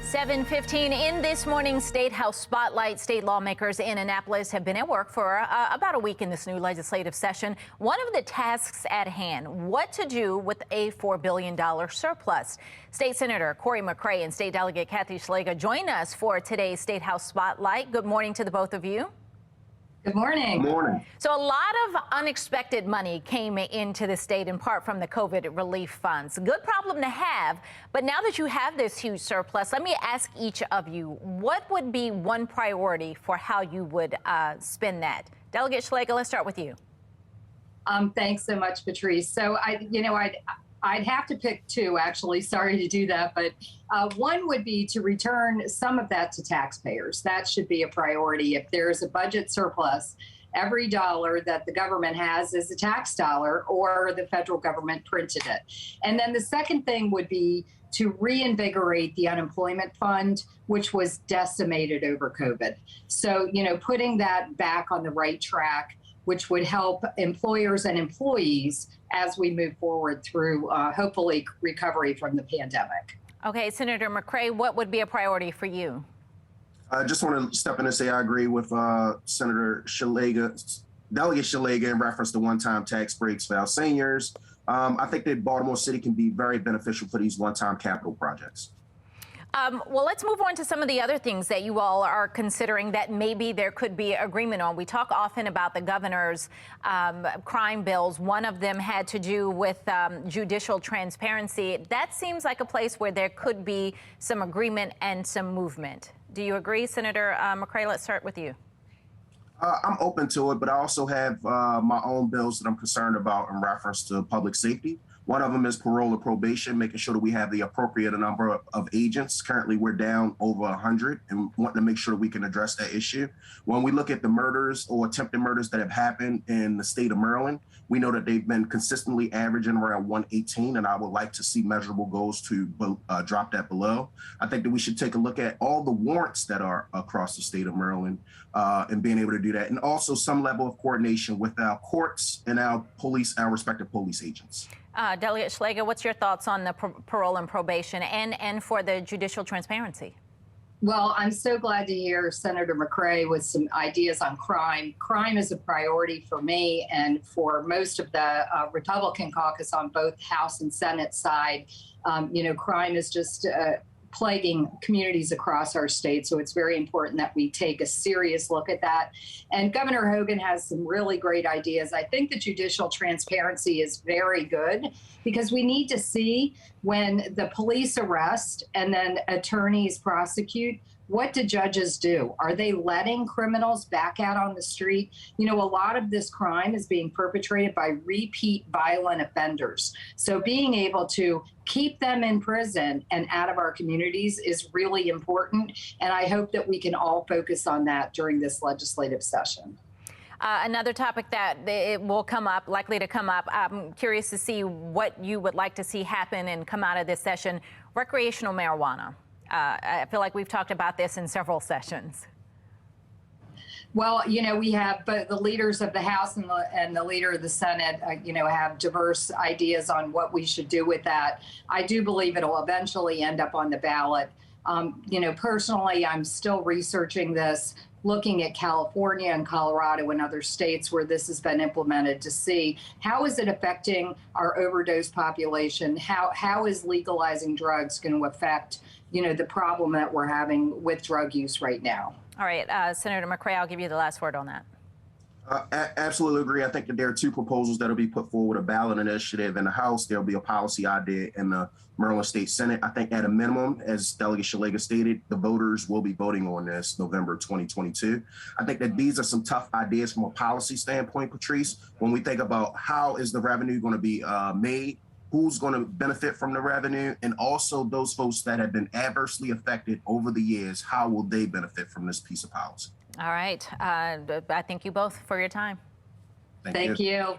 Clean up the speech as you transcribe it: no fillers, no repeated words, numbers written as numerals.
7:15 in this morning's Statehouse Spotlight. State lawmakers in Annapolis have been at work for about a week in this new legislative session. One of the tasks at hand, what to do with a $4 billion surplus. State Senator Corey McCray and State Delegate Kathy Szeliga join us for today's Statehouse Spotlight. Good morning to the both of you. Good morning. Good morning. So a lot of unexpected money came into the state in part from the COVID relief funds. Good problem to have. But now that you have this huge surplus, let me ask each of you, what would be one priority for how you would spend that? Delegate Szeliga, let's start with you. Thanks so much, Patrice. So I'd have to pick two, actually. Sorry to do that. But one would be to return some of that to taxpayers. That should be a priority. If there's a budget surplus, every dollar that the government has is a tax dollar or the federal government printed it. And then the second thing would be to reinvigorate the unemployment fund, which was decimated over COVID. So, putting that back on the right track, which would help employers and employees as we move forward through, hopefully, recovery from the pandemic. Okay, Senator McCray, what would be a priority for you? I just want to step in and say I agree with Senator Szeliga, Delegate Szeliga, in reference to one-time tax breaks for our seniors. I think that Baltimore City can be very beneficial for these one-time capital projects. Well, let's move on to some of the other things that you all are considering that maybe there could be agreement on. We talk often about the governor's crime bills. One of them had to do with judicial transparency. That seems like a place where there could be some agreement and some movement. Do you agree, Senator McCray? Let's start with you. I'm open to it, but I also have my own bills that I'm concerned about in reference to public safety. One of them is parole and probation, making sure that we have the appropriate number of agents. Currently, we're down over 100 and wanting to make sure that we can address that issue. When we look at the murders or attempted murders that have happened in the state of Maryland, we know that they've been consistently averaging around 118, and I would like to see measurable goals to drop that below. I think that we should take a look at all the warrants that are across the state of Maryland and being able to do that, and also some level of coordination with our courts and our police, our respective police agents. Delegate Szeliga, what's your thoughts on the parole and probation and for the judicial transparency? Well, I'm so glad to hear Senator McCray with some ideas on crime. Crime is a priority for me and for most of the Republican caucus on both House and Senate side. Crime is just plaguing communities across our state. So it's very important that we take a serious look at that. And Governor Hogan has some really great ideas. I think the judicial transparency is very good because we need to see when the police arrest and then attorneys prosecute, what do judges do? Are they letting criminals back out on the street? A lot of this crime is being perpetrated by repeat violent offenders. So being able to keep them in prison and out of our communities is really important. And I hope that we can all focus on that during this legislative session. Another topic that it will come up, likely to come up, I'm curious to see what you would like to see happen and come out of this session, recreational marijuana. I feel like we've talked about this in several sessions. Well, we have both the leaders of the House and the leader of the Senate, have diverse ideas on what we should do with that. I do believe it'll eventually end up on the ballot. Personally, I'm still researching this, looking at California and Colorado and other states where this has been implemented to see how is it affecting our overdose population? How is legalizing drugs going to affect, the problem that we're having with drug use right now? All right, Senator McCray, I'll give you the last word on that. Absolutely agree. I think that there are two proposals that will be put forward, a ballot initiative in the House. There'll be a policy idea in the Maryland State Senate. I think at a minimum, as Delegate Szeliga stated, the voters will be voting on this November 2022. I think that these are some tough ideas from a policy standpoint, Patrice. When we think about how is the revenue going to be made, who's going to benefit from the revenue, and also those folks that have been adversely affected over the years, how will they benefit from this piece of policy? All right. I thank you both for your time. Thank you.